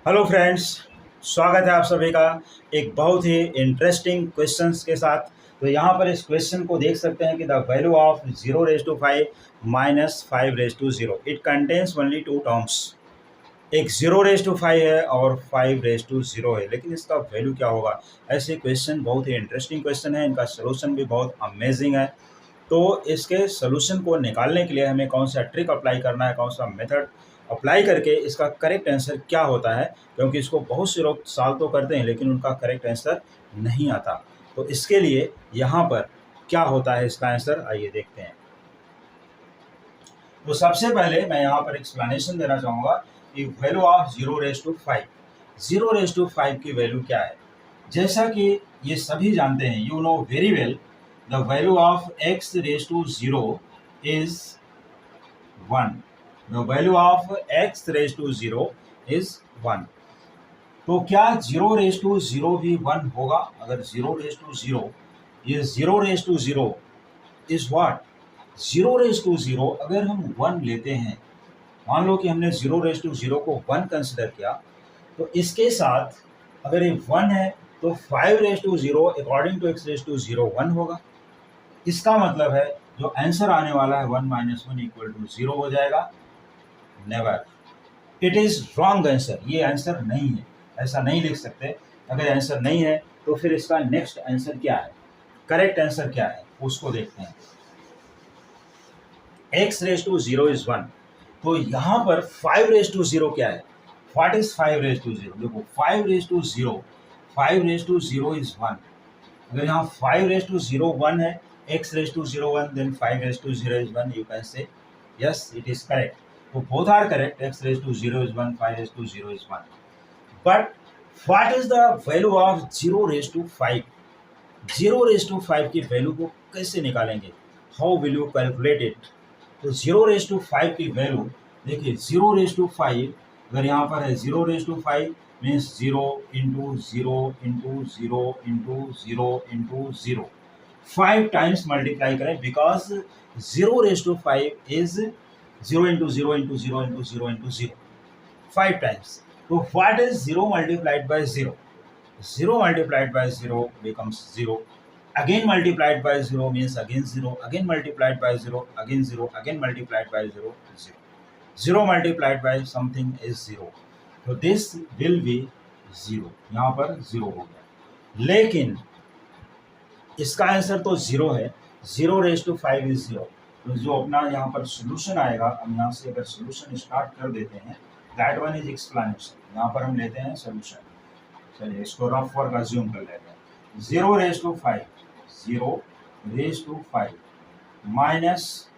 Hello friends, स्वागत है आप सभी का एक बहुत ही इंटरेस्टिंग क्वेश्चंस के साथ। तो यहाँ पर इस क्वेश्चन को देख सकते हैं कि the value of 0 raise to 5 minus 5 raise to 0 it contains only two terms. एक 0 रेज टू 5 है और 5 रेज टू 0 है, लेकिन इसका वैल्यू क्या होगा। ऐसे क्वेश्चन बहुत ही इंटरेस्टिंग क्वेश्चन है, इनका सोल्यूशन भी बहुत अमेजिंग है। तो इसके सोल्यूशन को निकालने के लिए हमें कौन सा ट्रिक अप्लाई करना है, कौन सा मेथड अप्लाई करके इसका करेक्ट आंसर क्या होता है, क्योंकि इसको बहुत से लोग सॉल्व तो करते हैं लेकिन उनका करेक्ट आंसर नहीं आता। तो इसके लिए यहाँ पर क्या होता है इसका आंसर, आइए देखते हैं। तो सबसे पहले मैं यहाँ पर एक्सप्लेनेशन देना चाहूँगा कि वैल्यू ऑफ 0 रेज टू 5 की वैल्यू क्या है। जैसा कि ये सभी जानते हैं, you know very well, the value of x raise to 0 is 1। The value of x raise to 0 is 1। तो क्या 0 रेज टू 0 भी 1 होगा? अगर 0 रेज टू 0, ये 0 raise to 0 is what? 0 raise to 0 अगर हम 1 लेते हैं, मान लो कि हमने 0 रेज टू 0 को 1 कंसिडर किया, तो इसके साथ अगर ये 1 है तो 5 raise to 0 according to x raise to 0 1 होगा। इसका मतलब है जो आंसर आने वाला है 1 माइनस 1 इक्वल टू 0 हो जाएगा। Never, it is wrong answer. ये आंसर नहीं है, ऐसा नहीं लिख सकते। अगर आंसर नहीं है तो फिर इसका नेक्स्ट आंसर क्या है, करेक्ट आंसर क्या है, उसको देखते हैं। x रेज टू 0 इज 1, तो यहाँ पर 5 रेज टू 0 क्या है? What is 5 raise to 0? देखो 5 रेज टू 0 इज 1। अगर यहाँ 5 रेज टू 0 1 है, x raise to 0 1, then 5 raise to 0 is 1, you can say yes it is correct. तो both are correct, x raise to 0 is 1, 5 raise to 0 is 1। But what is the value of 0 raise to 5? 0 raise to 5 की value को कैसे निकालेंगे? How will you calculate it? तो 0 raise to 5 की value देखिए, 0 raise to 5 अगर यहाँ पर है 0 raise to 5 means 0 into 0 into 0 into 0 into 0, 5 times multiply करें, because 0 raise to 5 is 0 into 0 into 0 into 0 into 0, 5 times. तो what is 0 multiplied by 0? 0 multiplied by 0 becomes 0. Again multiplied by 0 means again 0. Again multiplied by 0, again 0. Again multiplied by 0, 0. 0 multiplied by something is 0. So this will be 0. यहाँ पर 0 हो गया, लेकिन इसका answer तो 0 है। 0 raise to 5 is 0। तो जो अपना यहाँ पर सोल्यूशन आएगा, हम यहाँ से अगर सोल्यूशन स्टार्ट कर देते हैं, दैट वन इज एक्सप्लेनेशन। यहाँ पर हम लेते हैं सोल्यूशन। चलिए इसको रफ वर्क अज्यूम कर लेते हैं। 0 raise to 5 minus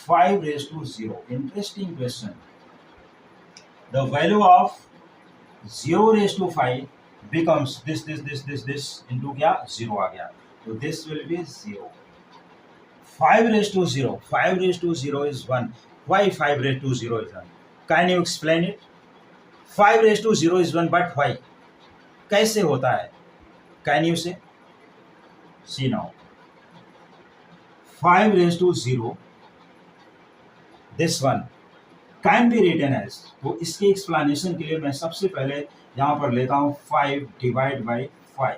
5 raise to 0। Interesting question. The value of 0 raise to 5 becomes this into क्या, 0 आ गया, तो this will be 0। 5 raise to 0 is 1। Why 5 raise to 0 is 1? Can you explain it? 5 raise to 0 is 1, but why? कैसे होता है? Can you say see now? 5 raise to 0 this one can be written as. तो इसके explanation के लिए मैं सबसे पहले यहाँ पर लेता हूँ 5 डिवाइड बाई 5।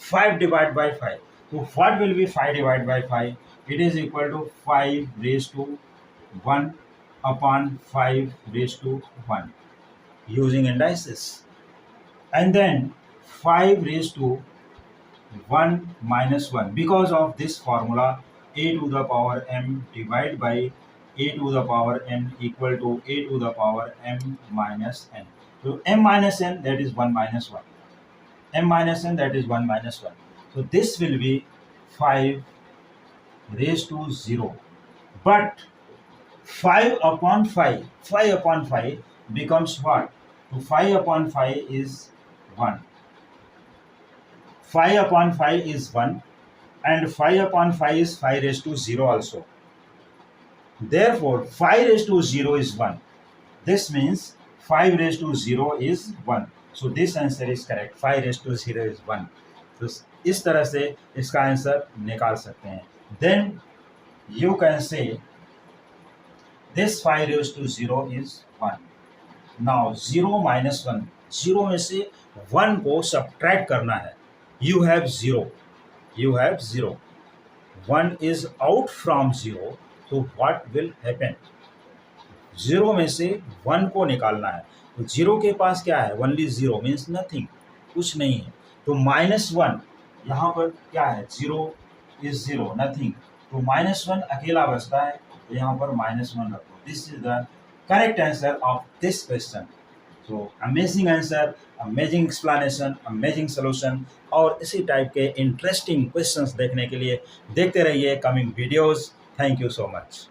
5 डिवाइड बाई 5, तो what will be 5 divide by 5? It is equal to 5 raise to 1 upon 5 raise to 1 using indices, and then 5 raised to 1 minus 1, because of this formula a to the power m divided by a to the power n equal to a to the power m minus n. So m minus n, that is 1 minus 1. M minus n, that is 1 minus 1. So this will be 5 raised to 0. But 5 upon 5 becomes what? So 5 upon 5 is 1. 5 upon 5 is 1, and 5 upon 5 is 5 raised to 0 also. Therefore 5 raised to 0 is 1. This means 5 raised to 0 is 1. So this answer is correct. 5 raised to 0 is 1. तो इस तरह से इसका answer निकाल सकते हैं। Then you can say this 5 raised to 0 is 1. Now 0 minus 1, 0 में से 1 को सब्ट्रैक्ट करना है. You have 0, you have 0. 1 is out from 0, so what will happen? 0 में से 1 को निकालना है. तो 0 के पास क्या है? ओनली 0 मीन्स नथिंग, कुछ नहीं है. तो -1 यहाँ पर क्या है? 0 इज 0, नथिंग. तो -1 अकेला बचता है, तो यहाँ पर -1 रखो. This is the correct answer of this question. तो amazing answer, amazing explanation, amazing solution और इसी टाइप के इंटरेस्टिंग क्वेश्चंस देखने के लिए देखते रहिए coming videos. Thank you so much.